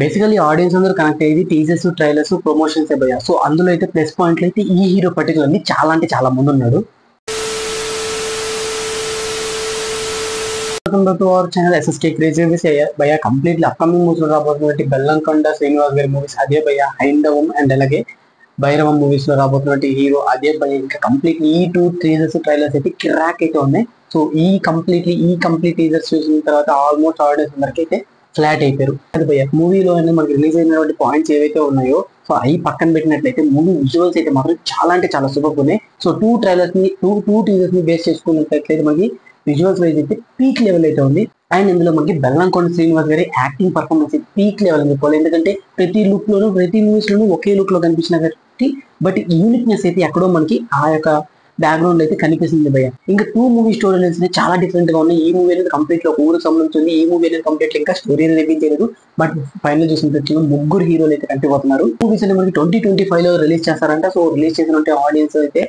Basically audience అందరూ connect అయ్యేది teasers, trailers, promotions భయ్య. సో అందులో అయితే ప్లస్ పాయింట్లు అయితే ఈ హీరో పర్టికులర్లీ చాలా అంటే చాలా మంది ఉన్నాడు. Our channel SSK crazy movies భయ్య కంప్లీట్లీ అప్కమింగ్ మూవీస్ లో రాబోతున్నటువంటి బెల్లంకొండ శ్రీనివాస్ గారి మూవీస్ అదే భయ్య, హైందవం అండ్ అలాగే భైరవం మూవీస్ లో రాబోతున్నటువంటి హీరో అదే భయ్య. ఇంకా కంప్లీట్లీ ఈ 2 టీజర్స్ ట్రైలర్స్ అయితే కిరాక్ అయితే ఉన్నాయి. సో ఈ కంప్లీట్ టీజర్స్ చూసిన తర్వాత ఆల్మోస్ట్ ఆడియన్స్ అందరికి అయితే ఫ్లాట్ అయిపోయారు. అది భయ్య మూవీలో మనకి రిలీజ్ అయినటువంటి పాయింట్స్ ఏవైతే ఉన్నాయో సో అవి పక్కన పెట్టినట్లయితే మూవీ విజువల్స్ అయితే మాత్రం చాలా అంటే చాలా సూపర్ ఉన్నాయి. సో 2 ట్రైలర్స్ ని 2 టీజర్స్ ని బేస్ చేసుకున్నట్లయితే మనకి విజువల్స్ వైజ్ అయితే పీక్ లెవెల్ అయితే ఉంది. అండ్ ఇందులో మనకి బెల్లంకొండ శ్రీనివాస్ గారి యాక్టింగ్ పర్ఫార్మెన్స్ పీక్ లెవెల్ అని చెప్పాలి. ఎందుకంటే ప్రతి లుక్ లోను ప్రతి మూవీస్ లోను ఒకే లుక్ లో కనిపించిన కాబట్టి బట్ యూనిక్నెస్ అయితే ఎక్కడో మనకి ఆ యొక్క బ్యాక్గ్రౌండ్ అయితే కనిపిస్తుంది భయ్య. ఇంకా 2 మూవీ స్టోరీ లైన్స్ చాలా డిఫరెంట్ గా ఉన్నాయి. ఈ మూవీ అనేది కంప్లీట్ ఒక ఊరికి సంబంధించింది, ఈ మూవీ అనేది కంప్లీట్ ఇంకా స్టోరీ అనేది చేయలేదు. బట్ ఫైనల్ చూసినట్టు ముగ్గురు హీరోలు అయితే కనిపిపోతున్నారు. మూవీస్ అనేది మనకి 2025 లో రిలీజ్ చేస్తారంట. సో రిలీజ్ చేసినట్టు ఆడియన్స్ అయితే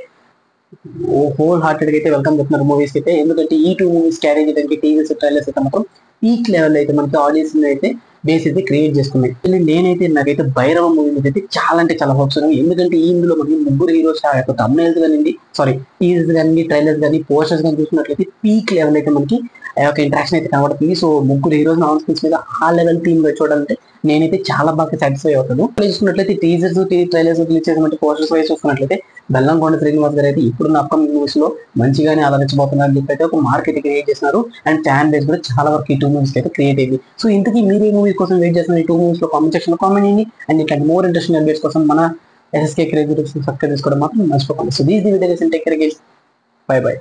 హోల్ హార్టెడ్ అయితే వెల్కమ్ చెప్తున్నారు మూవీస్ అయితే. ఎందుకంటే ఈ 2 మూవీస్ క్యారీ చేయడానికి టీజర్స్ ట్రైలర్స్ అయితే మాత్రం పీక్ లెవెల్ అయితే మనకి ఆడియన్స్ అయితే బేస్ అయితే క్రియేట్ చేసుకున్నాయి. నేనైతే నాకైతే భైరవ మూవీ మీద అయితే చాలా అంటే చాలా హోప్స్ ఉన్నాయి. ఎందుకంటే ఇందులో మనకి ముగ్గురు హీరోస్ తమిళస్ కానివ్వండి, సారీ టీజర్స్ కానీ ట్రైలర్స్ కానీ పోస్టర్స్ కానీ చూసినట్లయితే పీక్ లెవెల్ అయితే మనకి ఆ యొక్క ఇంట్రాక్షన్ అయితే కనబడుతుంది. సో ముగ్గురు హీరోస్ అనౌన్స్మెంట్స్ మీద ఆ లెవెల్ టీమ్ గా చూడాలంటే నేనైతే చాలా బాగా సాటిస్ఫై అవుతాను. చూసుకున్నట్లయితే టీజర్స్ ట్రైలర్స్ రిలీజ్ చేసినట్టు పోస్టర్స్ వైజ్ చూసుకున్నట్లయితే బెల్లంకొండ శ్రీనివాస్ గారు అయితే ఇప్పుడున్న అప్కమింగ్ మూవీస్ లో మంచిగానే ఆలోచించబోతున్నారు అని చెప్పి అయితే ఒక మార్కెట్ క్రియేట్ చేస్తున్నారు. అండ్ ఫ్యాన్ బేస్ కూడా చాలా వరకు ఈ 2 మూవీస్ అయితే క్రియేట్ అయింది. సో ఇంతకీ మీరు ఏ మూవీ కోసం వెయిట్ చేస్తున్నారు? ఈ 2 మూవీస్ లో కామెంట్ సెక్షన్ లో కామెంట్ చేయండి. అండ్ ఇట్లాంటి మోర్ ఇంట్రెస్టింగ్ అప్డేట్స్ కోసం మన ఎస్ఎస్కే క్రేజీ సబ్స్క్రైబ్ చేసుకోవడం మాత్రం మర్చిపోకండి. So these the video take care guys, by by.